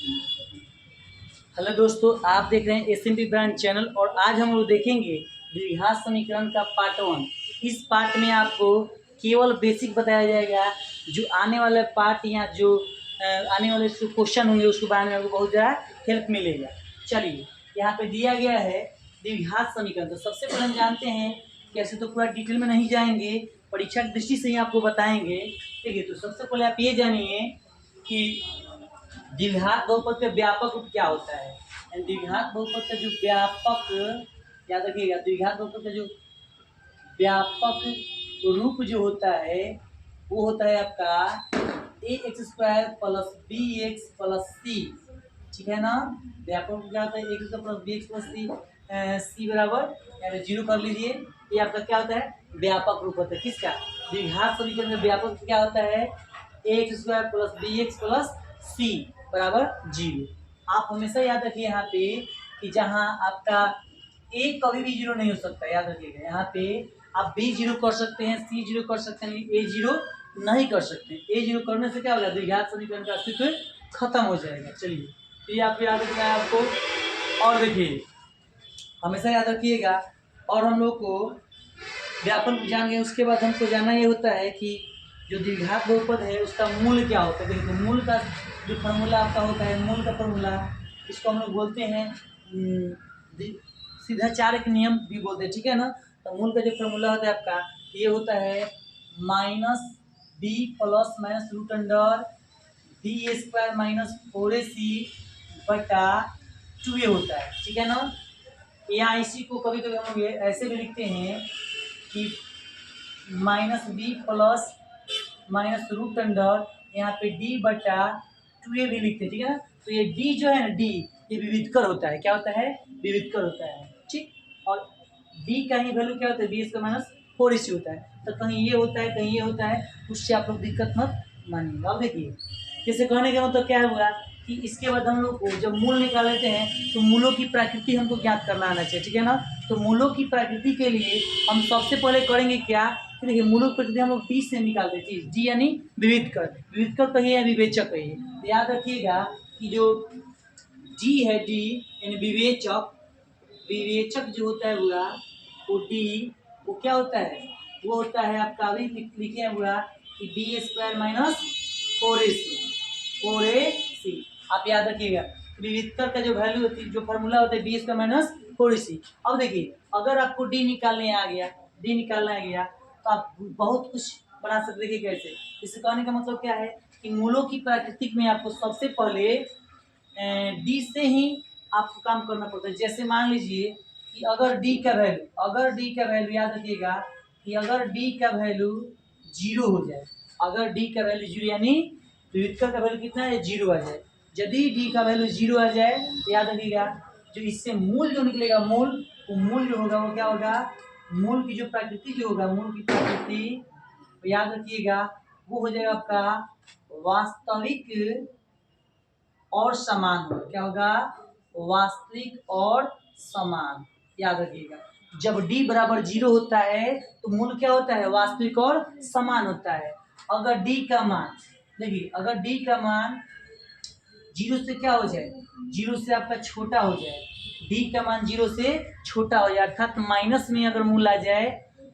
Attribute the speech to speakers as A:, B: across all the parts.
A: Hello दोस्तों, आप देख रहे हैं एसएमपी ब्रांड चैनल और आज हम लोग देखेंगे द्विघात समीकरण का पार्ट 1। इस पार्ट में आपको केवल बेसिक बताया जाएगा। जो आने वाले पार्ट या जो आने वाले जो क्वेश्चन होंगे उसके बारे में आपको बहुत ज़्यादा हेल्प मिलेगा। चलिए, यहाँ पे दिया गया है द्विघात समीकरण। तो सबसे पहले हम जानते हैं कि ऐसे तो पूरा डिटेल में नहीं जाएंगे, परीक्षा की दृष्टि से ही आपको बताएंगे। ठीक है, तो सबसे पहले आप ये जानिए कि द्विघात बहुपद का व्यापक रूप क्या होता है। द्विघात बहुपद का जो व्यापक, याद रखिएगा, द्विघात बहुपद का जो व्यापक रूप जो होता है वो होता है आपका a x square plus b x plus c. ठीक है ना। व्यापक क्या होता है, x plus b x plus c, c बराबर जीरो कर लीजिए। ये आपका क्या होता है, व्यापक रूप होता है। किसका, द्विघात समीकरण का व्यापक क्या होता है, x square plus b x plus c बराबर जीरो। आप हमेशा याद रखिए यहाँ पे कि जहाँ आपका ए कभी भी जीरो नहीं हो सकता, याद रखिएगा। यहाँ पे आप बी जीरो कर सकते हैं, सी जीरो कर सकते हैं, ए जीरो नहीं कर सकते। ए जीरो करने से क्या होगा, द्विघात समीकरण का अस्तित्व खत्म हो जाएगा। चलिए, तो ये आपको याद रखना है आपको। और देखिए, हमेशा याद रखिएगा। और हम लोग को व्यापक जान गए, उसके बाद हमको जानना ये होता है कि जो द्विघात बहुपद है उसका मूल क्या होता है। देखिए, मूल का जो फॉर्मूला आपका होता है, मूल का फॉर्मूला, इसको हम लोग बोलते हैं सीधा चार के नियम भी बोलते हैं। ठीक है ना। तो मूल का जो फॉर्मूला होता है आपका, ये होता है minus b plus minus root under b a square minus 4ac बटा 2a होता है। ठीक है ना। या इसी को कभी कभी हम लोग ऐसे भी लिखते हैं कि minus b plus minus root under यहाँ पे डी बटा 2a भी लिखते हैं। ठीक है ना। तो ये डी जो है ना, डी ये विविधकर होता है। क्या होता है, विविधकर होता है। ठीक। और डी का ही वैल्यू क्या होता है, बी इसका माइनस 4ac होता है। तो कहीं ये होता है, कहीं ये होता है, उससे आप लोग दिक्कत मत मानिए। अब देखिए, जैसे कहने का मतलब क्या हुआ कि इसके बाद हम लोग को जब मूल निकाल लेते हैं तो मूलों की प्रकृति हमको ज्ञात करना आना चाहिए। ठीक है ना। तो मूलों की प्रकृति के लिए हम सबसे पहले करेंगे क्या, देखिए, मूलों की प्रकृति हम लोग डी से निकालते हैं। डी यानी विविधकर, विविधकर कहिए या विवेचक कहिए। तो याद रखिएगा कि जो डी है, डी यानी विवेचक, विवेचक जो होता है हुआ वो डी, वो क्या होता है, वो होता है आपका अभी लिखे हुआ कि बी स्क्वायर माइनस 4ac। आप याद रखिएगा, विविधकर का जो वैल्यू होती है, जो फॉर्मूला होता है बी स्क्वायर माइनस 4ac। अब देखिए, अगर आपको डी निकालने आ गया, डी निकालना आ गया, तो आप बहुत कुछ बना सकते। देखिए कैसे, इसे कहने का मतलब क्या है कि मूलों की प्राकृतिक में आपको सबसे पहले डी से ही आपको काम करना पड़ता है। जैसे मान लीजिए कि अगर डी का वैल्यू, याद रखिएगा कि अगर डी का वैल्यू जीरो हो जाए, अगर डी का वैल्यू जीरो यानी विविधकर का वैल्यू कितना है, जीरो आ जाए। यदि डी का वैल्यू जीरो आ जाए तो याद रखिएगा जो इससे मूल जो निकलेगा, मूल, वो मूल जो होगा वो क्या होगा, मूल की जो प्रकृति जो होगा, मूल की प्रकृति याद रखिएगा वो हो जाएगा आपका वास्तविक और समान होगा। क्या होगा, वास्तविक और समान। याद रखिएगा, जब d बराबर जीरो होता है तो मूल क्या होता है, वास्तविक और समान होता है। अगर d का मान, देखिए, अगर d का मान जीरो से क्या हो जाए, जीरो से आपका छोटा हो जाए, d का मान जीरो से छोटा हो जाए, अर्थात माइनस में अगर मूल आ जाए,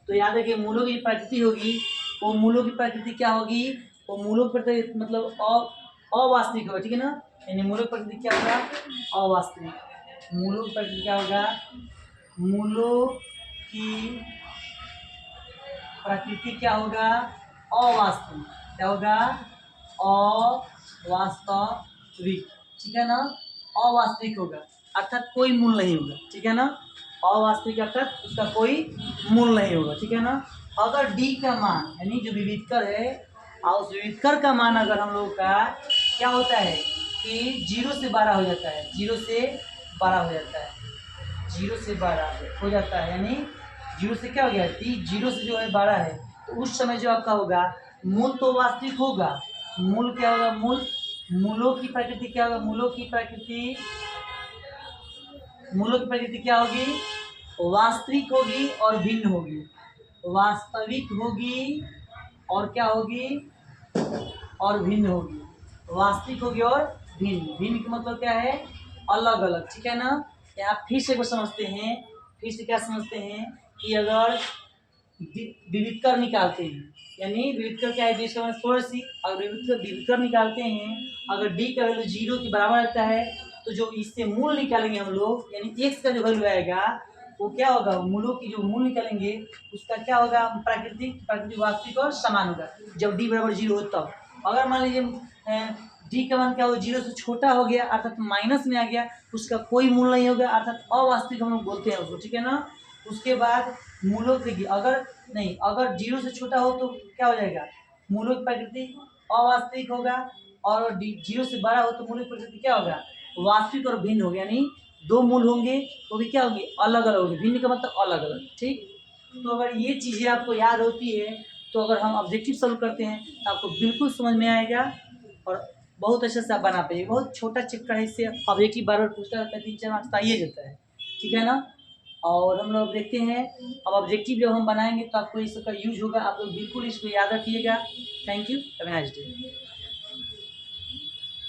A: तो याद रखिए मूलों की प्रकृति होगी, वो मूलों की प्रकृति क्या होगी, वो मूलों की प्रकृति मतलब अवास्तविक होगा। ठीक है ना। यानी मूलों की प्रकृति क्या होगा, अवास्तविक। मूलों की प्रकृति क्या होगा, मूलों की प्रकृति क्या होगा, अवास्तविक। क्या होगा, अवास्तविक। ठीक है ना। अवास्तविक होगा अर्थात कोई मूल नहीं होगा। ठीक है ना। अवास्तविक अर्थात उसका कोई मूल नहीं होगा। ठीक है ना। अगर डी का मान यानी जो विविधकर है, और उस विविधकर का मान अगर हम लोग का क्या होता है कि जीरो से 12 हो जाता है, जीरो से 12 हो जाता है, जीरो से 12 हो जाता है, यानी जीरो से क्या हो गया, जीरो से जो है 12 है, तो उस समय जो आपका होगा मूल तो वास्तविक होगा। मूल क्या होगा, मूल, मूलों की प्रकृति क्या होगा, मूलों की प्रकृति क्या होगी, वास्तविक होगी और भिन्न होगी। वास्तविक होगी और क्या होगी, और भिन्न होगी। वास्तविक होगी और भिन्न। भिन्न का मतलब क्या है? अलग अलग, ठीक है ना। यहाँ फिर से को समझते हैं, फिर से क्या समझते हैं कि अगर विविधकर निकालते हैं, यानी विविधकर क्या है, जिसका मतलब थोड़ी सी, अगर विविधकर निकालते हैं, अगर डी का वैल्यू 0 के बराबर रहता है तो जो इससे मूल निकालेंगे हम लोग, यानी एक्स का जो वैल्यू आएगा वो क्या होगा, मूलों की जो मूल निकालेंगे उसका क्या होगा, प्राकृतिक वास्तविक और समान होगा जब डी बराबर 0 हो तब। अगर मान लीजिए डी का मान क्या हो, 0 से छोटा हो गया अर्थात माइनस में आ गया, उसका कोई मूल नहीं होगा अर्थात अवास्तविक हम लोग बोलते हैं उसको, ठीक है ना। उसके बाद मूलों देखिए, अगर नहीं, अगर 0 से छोटा हो तो क्या हो जाएगा, मूलों की प्रकृति अवास्तविक होगा, और 0 से बड़ा हो तो मूलों की प्रकृति क्या होगा, वास्तविक और भिन्न होगा, यानी दो मूल होंगे वो भी क्या होंगे, अलग अलग होंगे। भिन्न का मतलब अलग अलग, ठीक। तो अगर ये चीज़ें आपको याद होती है तो अगर हम ऑब्जेक्टिव सॉल्व करते हैं तो आपको बिल्कुल समझ में आएगा और बहुत अच्छे से आप बना पाइए। बहुत छोटा चैप्टर है, इससे ऑब्जेक्टिव बार बार पूछता रहता है, 3-4 मार्क्स आइए जाता है, ठीक है ना। और हम लोग देखते हैं अब ऑब्जेक्टिव जब हम बनाएंगे तो आपको इस सबका यूज होगा, आप लोग बिल्कुल इसको याद रखिएगा। Thank you, have a nice day.